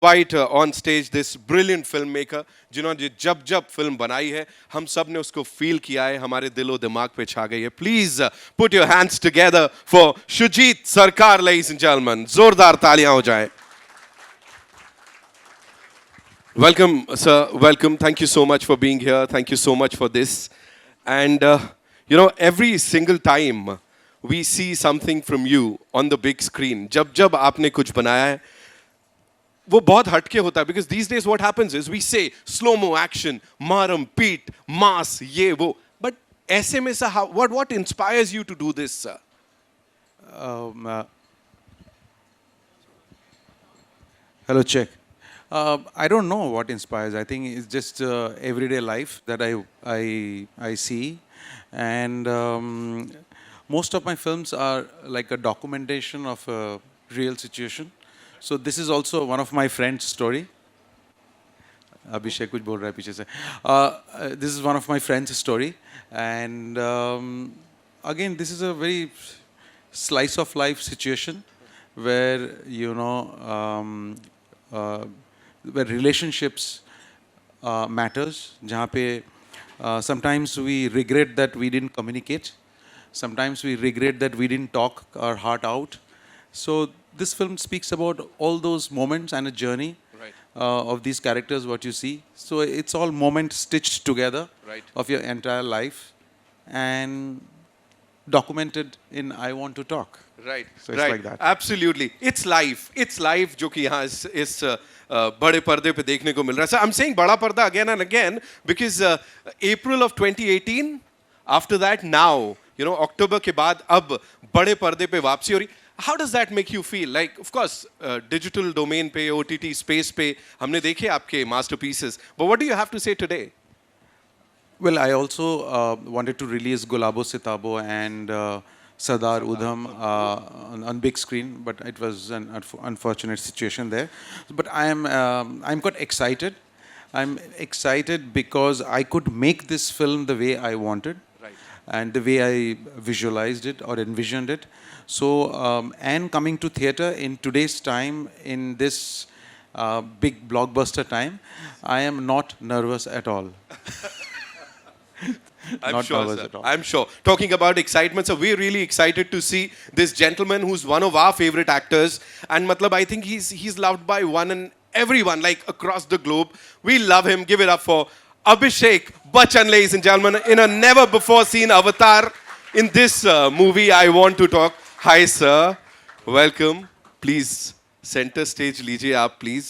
invite on stage this brilliant filmmaker जिन्होंने जब जब फिल्म बनाई है हम सब ने उसको फील किया है हमारे दिलो दिमाग पे छा गई है please put your hands together for Sujit सरकार ladies and gentlemen जोरदार तालियां हो जाए welcome sir welcome thank you so much for being here thank you so much for this and every single time we see something from you on the big screen जब जब आपने कुछ बनाया है वो बहुत हटके होता है because these days what happens is we say slow mo action मारम पीट मास ये वो but ऐसे में sir what inspires you to do this sir Um, uh, Hello, check. I don't know what inspires. I think it's just everyday life that I see, and most of my films are like a documentation of a real situation. So this is also one of my friend's story. अभिषेक कुछ बोल रहा है पीछे से. This is one of my friend's story, and again, this is a very slice of life situation where where relationships matters. जहाँ पे sometimes we regret that we didn't communicate. Sometimes we regret that we didn't talk our heart out. So this film speaks about all those moments and a journey Right. of these characters, what you see. So it's all moments stitched together Right. of your entire life and documented in I Want to Talk. right So it's right like that. absolutely it's life जो कि यहाँ इस बड़े पर्दे पे देखने को मिल रहा है so I'm saying बड़ा पर्दा again and again because April of 2018 after that now October के बाद अब बड़े पर्दे पे वापसी हो रही how does that make you feel like of course digital domain पे OTT space पे हमने देखे आपके masterpieces but what do you have to say today Well, I also wanted to release Gulabo Sitabo and Sardar Udham on big screen, but it was an unfortunate situation there. But I'm quite excited. I'm excited because I could make this film the way I wanted, Right. and the way I visualized it or envisioned it. So, and coming to theatre in today's time, in this big blockbuster time, I am not nervous at all. I'm Not sure, nervous sir. at all. I'm sure. Talking about excitement, so we're really excited to see this gentleman who's one of our favorite actors. And matlab, I think he's loved by one and everyone, like across the globe. We love him. Give it up for Abhishek Bachchan, ladies and gentlemen, in a never before seen avatar in this movie. I Want to Talk. Hi, sir. Welcome. Please, center stage lijiye aap, please.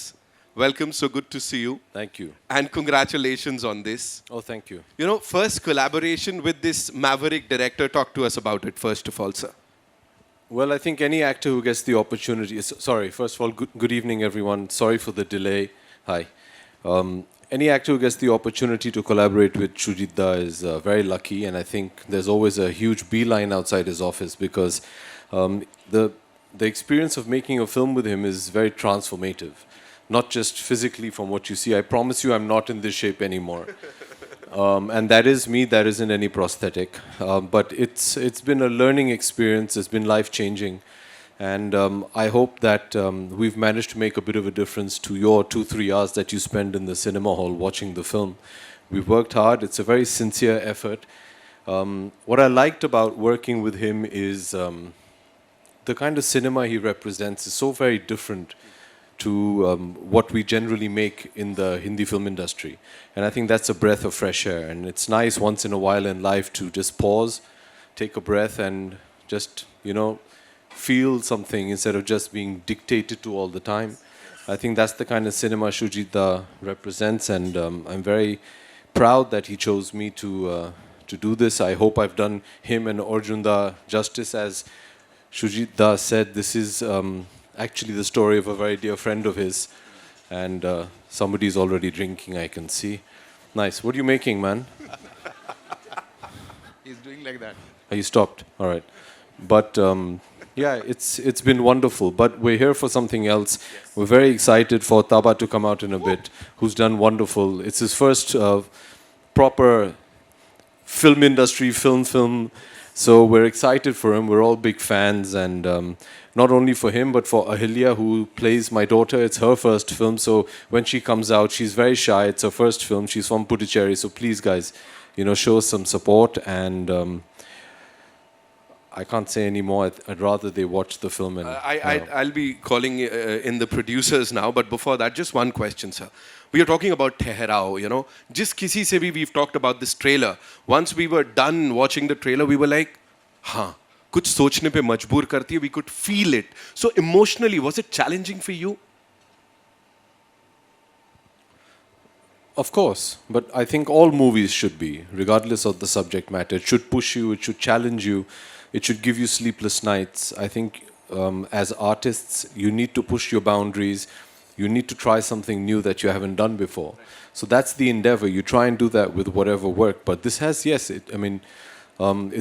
Welcome. So good to see you. Thank you. And congratulations on this. Oh, thank you. First collaboration with this maverick director. Talk to us about it, first of all, sir. Well, I think any actor who gets the opportunity. Sorry, first of all, good evening, everyone. Sorry for the delay. Hi. Any actor who gets the opportunity to collaborate with Shujit Da is very lucky, and I think there's always a huge beeline outside his office because the experience of making a film with him is very transformative. Not just physically from what you see. I promise you I'm not in this shape anymore. And that is me, that isn't any prosthetic. But it's been a learning experience, it's been life-changing. And I hope that we've managed to make a bit of a difference to your 2-3 hours that you spend in the cinema hall watching the film. We've worked hard, it's a very sincere effort. What I liked about working with him is the kind of cinema he represents is so very different to what we generally make in the Hindi film industry. And I think that's a breath of fresh air. And it's nice once in a while in life to just pause, take a breath and just, feel something instead of just being dictated to all the time. I think that's the kind of cinema Shujit Da represents, and I'm very proud that he chose me to do this. I hope I've done him and Arjun Da justice. As Shujit Da said, this is actually the story of a very dear friend of his, and somebody's already drinking, I can see. Nice. What are you making, man? He's doing like that. Oh, you stopped. All right. But yeah, it's been wonderful. But we're here for something else. Yes. We're very excited for Taba to come out in a bit, who's done wonderful. It's his first proper film industry, film So we're excited for him. We're all big fans, and not only for him, but for Ahilya, who plays my daughter. It's her first film, so when she comes out, she's very shy. It's her first film. She's from Puducherry, so please, guys, show us some support. And I can't say any more. I'd rather they watch the film. And I'll be calling in the producers now, but before that, just one question, sir. We are talking about Teherao, Just kisi se bhi we've talked about this trailer. Once we were done watching the trailer, we were like, हाँ, कुछ सोचने पे मजबूर करती है. We could feel it. So emotionally, was it challenging for you? Of course, but I think all movies should be, regardless of the subject matter. It should push you, it should challenge you, it should give you sleepless nights. I think as artists, you need to push your boundaries. You need to try something new that you haven't done before. So that's the endeavor. You try and do that with whatever work. But this has, yes, it's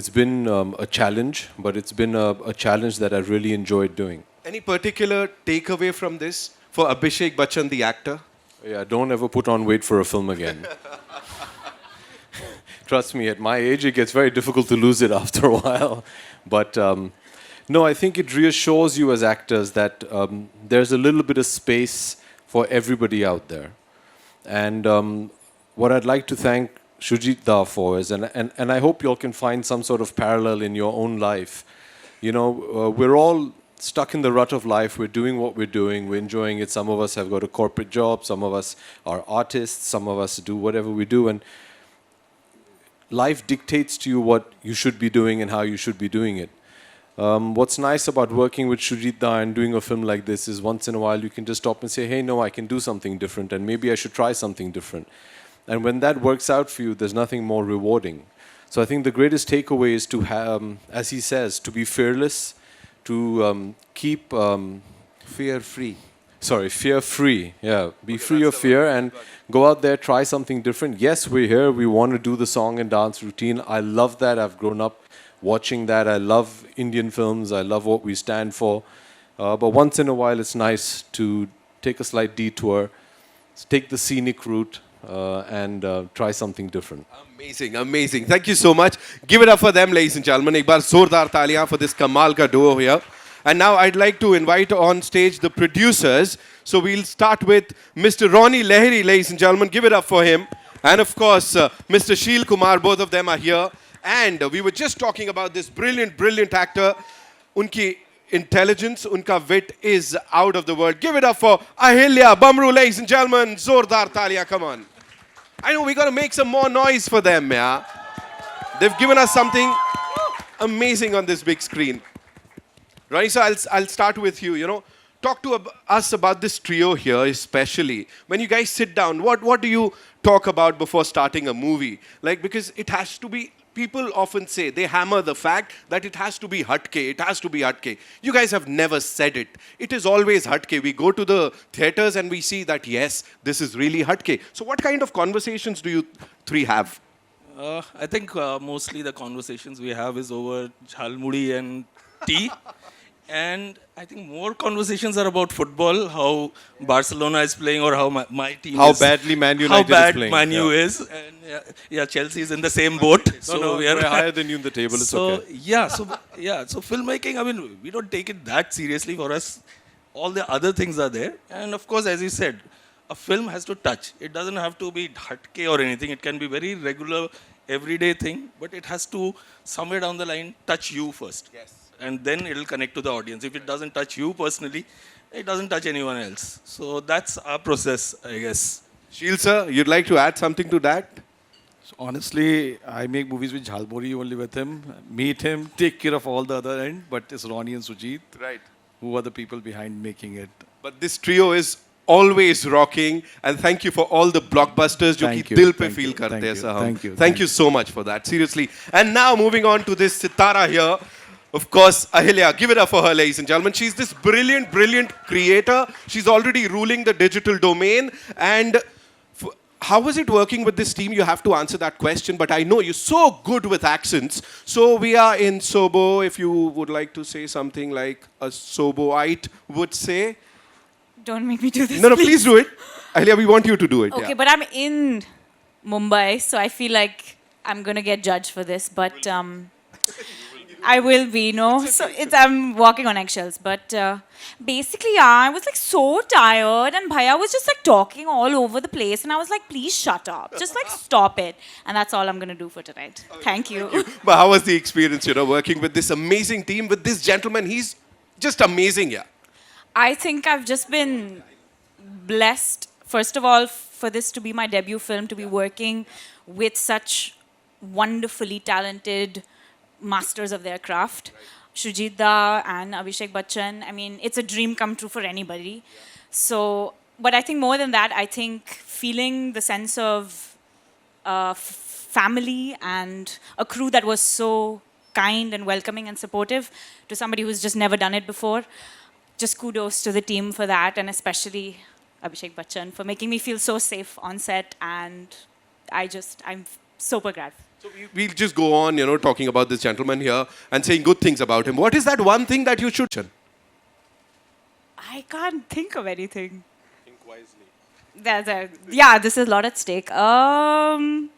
been a challenge, but it's been a challenge that I really enjoyed doing. Any particular takeaway from this for Abhishek Bachchan, the actor? Yeah, don't ever put on weight for a film again. Trust me, at my age, it gets very difficult to lose it after a while. But no, I think it reassures you as actors that there's a little bit of space for everybody out there. And what I'd like to thank Shujit Da for is, and I hope you all can find some sort of parallel in your own life. We're all stuck in the rut of life. We're doing what we're doing. We're enjoying it. Some of us have got a corporate job. Some of us are artists. Some of us do whatever we do. And life dictates to you what you should be doing and how you should be doing it. What's nice about working with Shujit Da and doing a film like this is once in a while you can just stop and say, hey, no, I can do something different and maybe I should try something different. And when that works out for you, there's nothing more rewarding. So I think the greatest takeaway is to have, as he says, to be fearless, to keep... Fear-free. Sorry, fear-free. Yeah, be free of fear and go out there, try something different. Yes, we're here. We want to do the song and dance routine. I love that. I've grown up watching that. I love Indian films. I love what we stand for. But once in a while, it's nice to take a slight detour, take the scenic route, and try something different. Amazing, amazing. Thank you so much. Give it up for them, ladies and gentlemen. Ek baar zordar taaliyan for this Kamal ka duo here. And now I'd like to invite on stage the producers. So we'll start with Mr. Ronnie Lahiri, ladies and gentlemen. Give it up for him. And of course, Mr. Sheel Kumar. Both of them are here. And we were just talking about this brilliant, brilliant actor. Unki intelligence, unka wit is out of the world. Give it up for Ahilya Bamru, ladies and gentlemen. Zordar taaliyan, come on. I know we got to make some more noise for them, yeah. They've given us something amazing on this big screen. Ronnie, so I'll start with you. Talk to us about this trio here, especially. When you guys sit down, what do you talk about before starting a movie? Because it has to be, people often say, they hammer the fact that it has to be hatke, it has to be hatke. You guys have never said it. It is always hatke. We go to the theaters and we see that, yes, this is really hatke. So what kind of conversations do you three have? I think mostly the conversations we have is over jhalmudi and tea. And I think more conversations are about football, how Barcelona is playing or how my team How is. badly Man United how is bad playing. Man U is. And Chelsea is in the same boat. No, we are we're higher than you in the table. It's so, okay. So filmmaking, we don't take it that seriously. For us, all the other things are there. And of course, as you said, a film has to touch. It doesn't have to be hatke or anything. It can be very regular, everyday thing. But it has to, somewhere down the line, touch you first. Yes. And then it'll connect to the audience. If it doesn't touch you personally, it doesn't touch anyone else. So that's our process, I guess. Sheel sir, you'd like to add something to that? So honestly, I make movies with Jhalmuri only with him, meet him, take care of all the other end, but it's Ronnie and Sujit Right. who are the people behind making it. But this trio is always rocking, and thank you for all the blockbusters jo Thank ki you, dil pe thank feel you, karte thank hain, you, sir. thank you, Thank thank you so much for that, seriously. And now moving on to this Sitara here. Of course, Ahilya, give it up for her, ladies and gentlemen. She's this brilliant, brilliant creator. She's already ruling the digital domain. And how was it working with this team? You have to answer that question. But I know you're so good with accents. So we are in Sobo. If you would like to say something like a Soboite would say. Don't make me do this. No, please do it. Ahilya, we want you to do it. Okay, Yeah. but I'm in Mumbai, so I feel like I'm going to get judged for this. But I will be, no. So it's I'm walking on eggshells. But basically, yeah, I was like so tired, and Bhaiya was just like talking all over the place, and I was like, please shut up, just like stop it. And that's all I'm gonna do for tonight. Thank you. But how was the experience, working with this amazing team, with this gentleman? He's just amazing, yeah. I think I've just been blessed, first of all, for this to be my debut film, to be working with such wonderfully talented masters of their craft. Shujit Da and Abhishek Bachchan. I mean, it's a dream come true for anybody. So, but I think more than that, I think feeling the sense of family and a crew that was so kind and welcoming and supportive to somebody who's just never done it before. Just kudos to the team for that, and especially Abhishek Bachchan for making me feel so safe on set, and I'm super glad. So we'll just go on, talking about this gentleman here and saying good things about him. What is that one thing that you should? I can't think of anything. Think wisely. Yeah, this is a lot at stake. I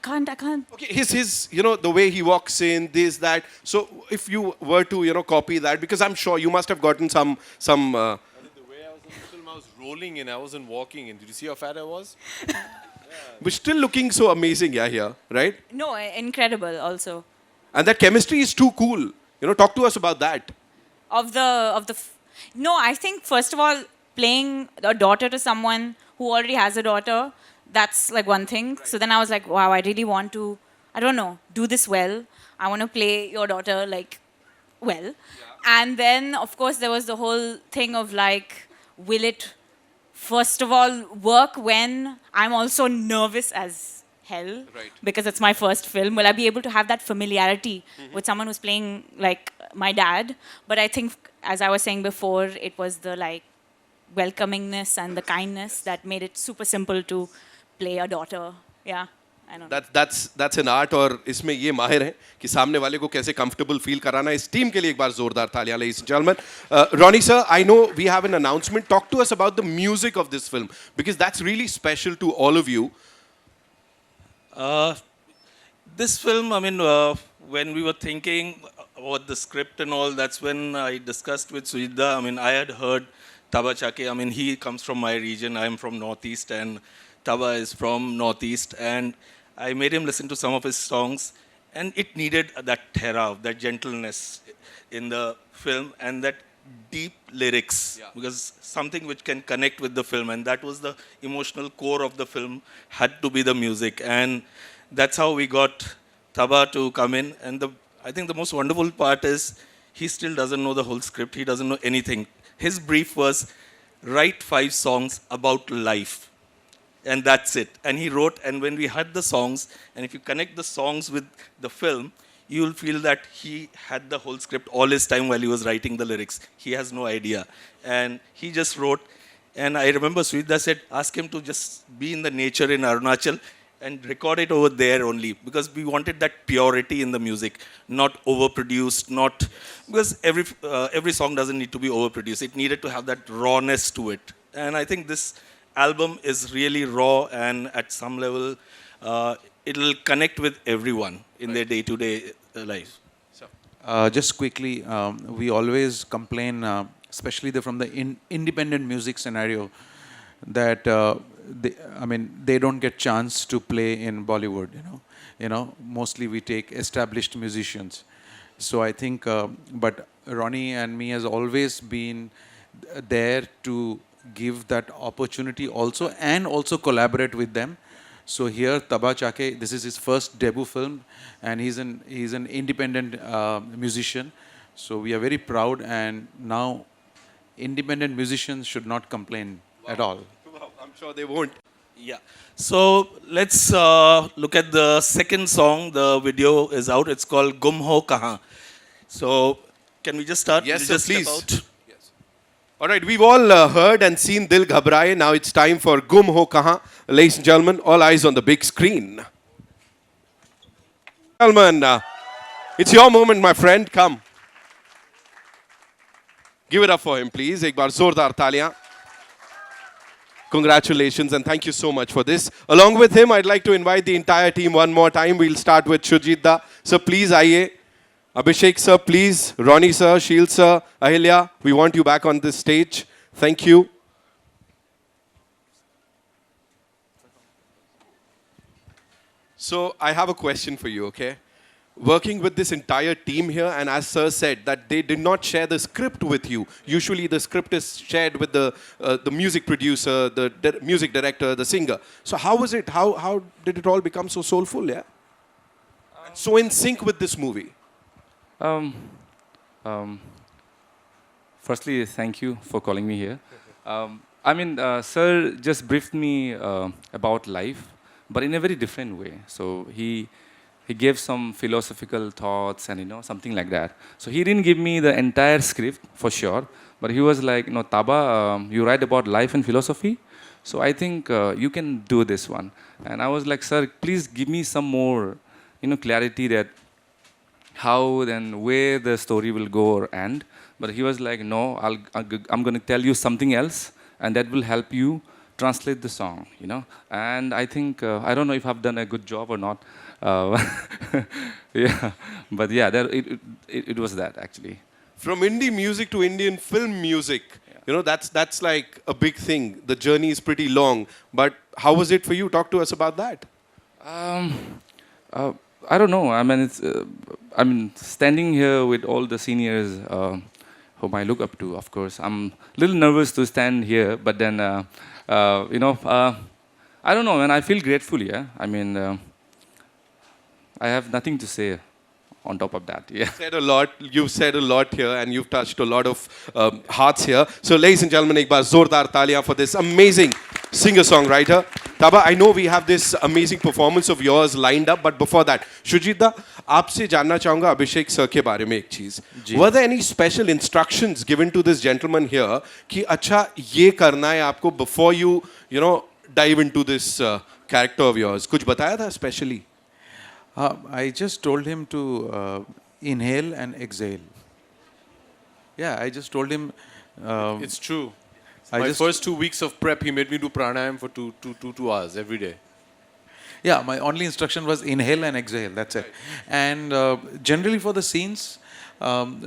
can't. Okay, his the way he walks in, this, that. So if you were to, copy that, because I'm sure you must have gotten some. The way I was in the film, I was rolling in, I wasn't walking in. Did you see how fat I was? But still looking so amazing, yeah, here, right? No, incredible also. And that chemistry is too cool. Talk to us about that. No, I think first of all, playing a daughter to someone who already has a daughter, that's like one thing. Right. So then I was like, wow, I really want to, I don't know, do this well. I want to play your daughter like well. Yeah. And then of course there was the whole thing of like, will it first of all work when I'm also nervous as hell, right, because it's my first film? Will I be able to have that familiarity with someone who's playing like my dad? But I think, as I was saying before, it was the like welcomingness and the kindness that made it super simple to play a daughter. Yeah, I know. That's an art, और इसमें ये माहिर हैं कि सामने वाले को कैसे comfortable feel कराना है. इस team के लिए एक बार जोरदार तालियां, ladies and gentlemen. Ronnie sir, I know we have an announcement. Talk to us about the music of this film, because that's really special to all of you. This film, I mean, when we were thinking about the script and all, that's when I discussed with Shujit Da. I mean, I had heard Taba Chake. I mean, he comes from my region. I'm from Northeast, and Taba is from Northeast. And I made him listen to some of his songs, and it needed that thera, that gentleness in the film, and that deep lyrics, because something which can connect with the film, and that was the emotional core of the film, had to be the music. And that's how we got Taba to come in. And I think the most wonderful part is he still doesn't know the whole script. He doesn't know anything. His brief was write 5 songs about life. And that's it. And he wrote, and when we had the songs, and if you connect the songs with the film, you'll feel that he had the whole script all his time while he was writing the lyrics. He has no idea. And he just wrote. And I remember Shujit Da said, ask him to just be in the nature in Arunachal and record it over there only, because we wanted that purity in the music, not overproduced, not because every song doesn't need to be overproduced. It needed to have that rawness to it. And I think this album is really raw, and at some level, it'll connect with everyone in their day-to-day life. Just quickly, we always complain, especially from the independent music scenario, that they don't get chance to play in Bollywood. Mostly we take established musicians. So I think, but Ronnie and me has always been there to give that opportunity also, and also collaborate with them. So here, Taba Chake, this is his first debut film, and he's an independent musician. So we are very proud, and now independent musicians should not complain at all. Wow, I'm sure they won't. Yeah. So let's look at the second song. The video is out. It's called Gum Ho Kahan. So can we just start? Yes, We sir, just step please. out? All right, we've all heard and seen Dil Ghabraye. Now it's time for Gum Ho Kahan. Ladies and gentlemen, all eyes on the big screen. Gentlemen, it's your moment, my friend. Come. Give it up for him, please. Ek baar zordar taliyan. Congratulations and thank you so much for this. Along with him, I'd like to invite the entire team one more time. We'll start with Shujit Da. So please, aye. Abhishek sir, please. Ronnie sir, Shield sir, Ahilya, we want you back on this stage. Thank you. So I have a question for you, okay? Working with this entire team here, and as sir said, that they did not share the script with you. Usually the script is shared with the music producer, the music director, the singer. So how was it? How did it all become so soulful, yeah? And so in sync with this movie? Um, um, Firstly, thank you for calling me here. Sir just briefed me about life, but in a very different way. So he gave some philosophical thoughts and something like that. So he didn't give me the entire script for sure, but he was like, Taba, you write about life and philosophy, so I think you can do this one. And I was like, sir, please give me some more, clarity that how then where the story will go or end. But he was like, no, I'm going to tell you something else, and that will help you translate the song, And I think, I don't know if I've done a good job or not. Yeah, but yeah, it was that actually. From indie music to Indian film music, that's like a big thing. The journey is pretty long. But how was it for you? Talk to us about that. I don't know. Standing here with all the seniors whom I look up to, of course. I'm a little nervous to stand here, but then, I don't know, man. I feel grateful, yeah. I have nothing to say on top of that, yeah. You've said a lot here, and you've touched a lot of hearts here. So, ladies and gentlemen, ek baar zordar taliyan for this amazing singer-songwriter. Taba, I know we have this amazing performance of yours lined up, but before that, Shujit da, आपसे जानना चाहूँगा अभिषेक sir के बारे में एक चीज. Were there any special instructions given to this gentleman here कि अच्छा ये करना है आपको before you dive into this character of yours? कुछ बताया था specially? I just told him to inhale and exhale. Yeah, I just told him. It's true. I My just- first 2 weeks of prep, he made me do pranayam for two hours every day. Yeah, my only instruction was inhale and exhale. That's it. And generally for the scenes,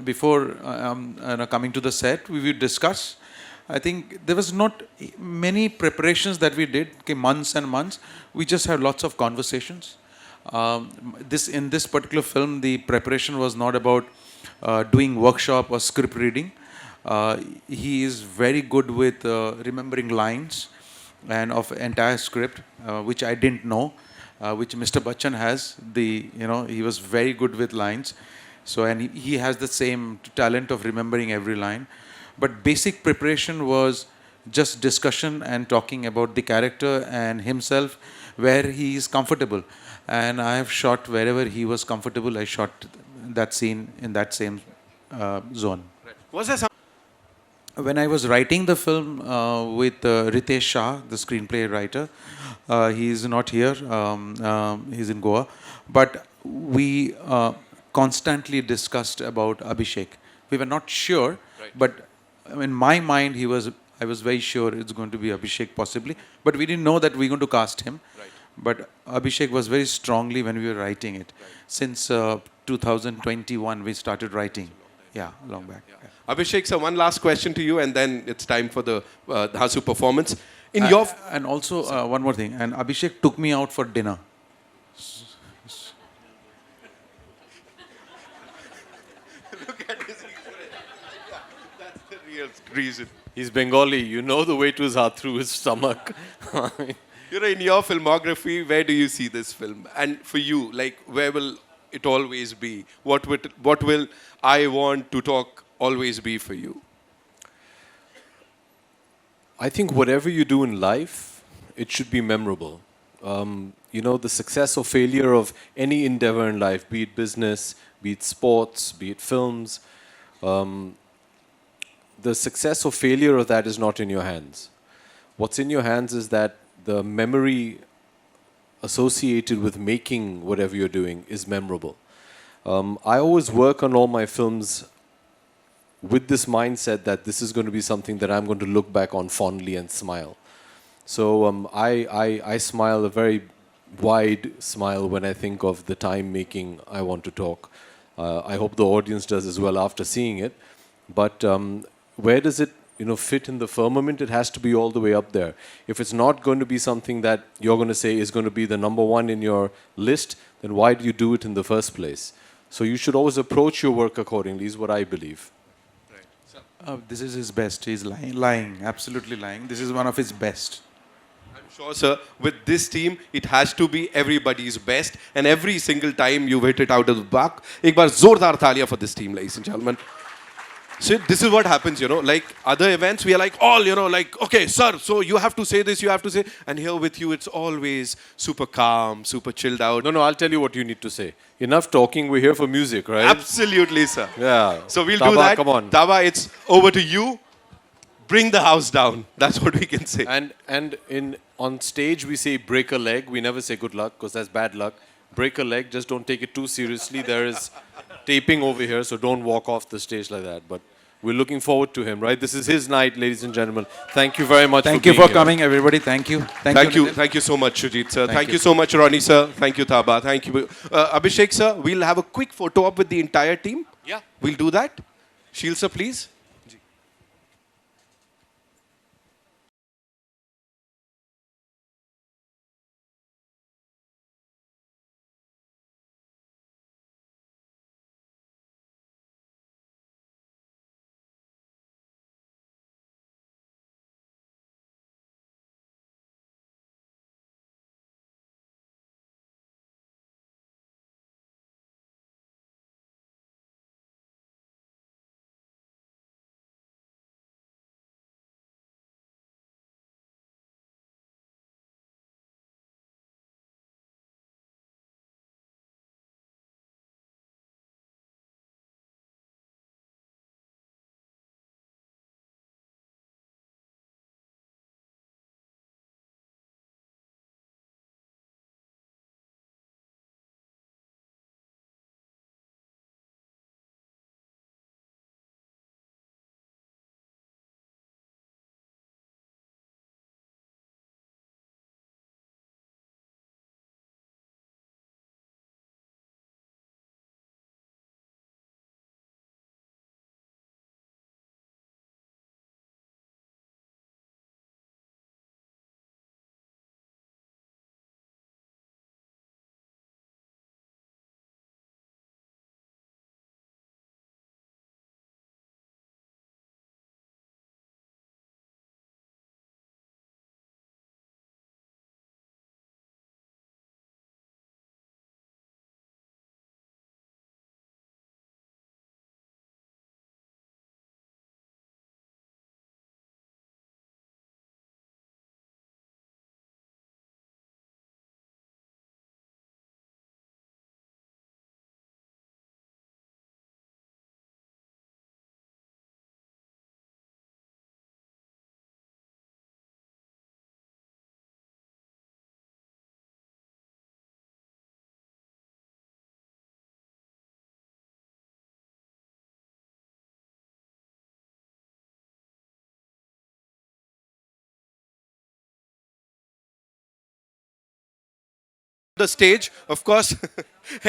before coming to the set, we would discuss. I think there was not many preparations that we did, months and months. We just had lots of conversations. In this particular film, the preparation was not about doing workshop or script reading. He is very good with remembering lines and of entire script, which I didn't know, which Mr. Bachchan has. He was very good with lines. So, and he has the same talent of remembering every line. But basic preparation was just discussion and talking about the character and himself, where he is comfortable. And I have shot wherever he was comfortable. I shot that scene in that same zone. Was there some When I was writing the film with Ritesh Shah, the screenplay writer, he is not here. He's in Goa. But we constantly discussed about Abhishek. We were not sure, but in my mind, I was very sure it's going to be Abhishek possibly. But we didn't know that we're going to cast him. But Abhishek was very strongly when we were writing it. Since 2021, we started writing. Yeah, long back. Yeah. Abhishek sir, one last question to you, and then it's time for the Hasu performance. And also one more thing. And Abhishek took me out for dinner. That's the real reason. He's Bengali. You know the way to his heart through his stomach. In your filmography, where do you see this film? And for you, where will it always be? What will I Want to Talk always be for you? I think whatever you do in life, it should be memorable. The success or failure of any endeavor in life, be it business, be it sports, be it films, the success or failure of that is not in your hands. What's in your hands is that the memory associated with making whatever you're doing is memorable. I always work on all my films with this mindset that this is going to be something that I'm going to look back on fondly and smile. So I smile a very wide smile when I think of the time making I Want to Talk. I hope the audience does as well after seeing it. But where does it fit in the firmament? It has to be all the way up there. If it's not going to be something that you're going to say is going to be the number one in your list, then why do you do it in the first place? So you should always approach your work accordingly, is what I believe. This is his best. He's lying, absolutely lying. This is one of his best. Sure, sir. With this team, it has to be everybody's best, and every single time you've hit it out of the park. एक बार जोरदार तालियां for this team, ladies and gentlemen. So this is what happens, like other events, we are like all, like, okay, sir, so you have to say this, you have to say, and here with you, it's always super calm, super chilled out. No, I'll tell you what you need to say. Enough talking, we're here for music, right? Absolutely, sir. Yeah. So we'll Taba, do that. come on. Taba, it's over to you. Bring the house down. That's what we can say. And on stage we say break a leg. We never say good luck because that's bad luck. Break a leg. Just don't take it too seriously. There is taping over here, so don't walk off the stage like that. But we're looking forward to him, right? This is his night, ladies and gentlemen. Thank you very much. Thank for you being for here. coming, everybody. Thank you. Thank you. Nitin. Thank you so much, Shujit sir. Thank you. you so much, Ronnie sir. Thank you, Taba. Thank you. Abhishek sir, we'll have a quick photo op with the entire team. Yeah. We'll do that. Sheel sir, please. The stage, of course.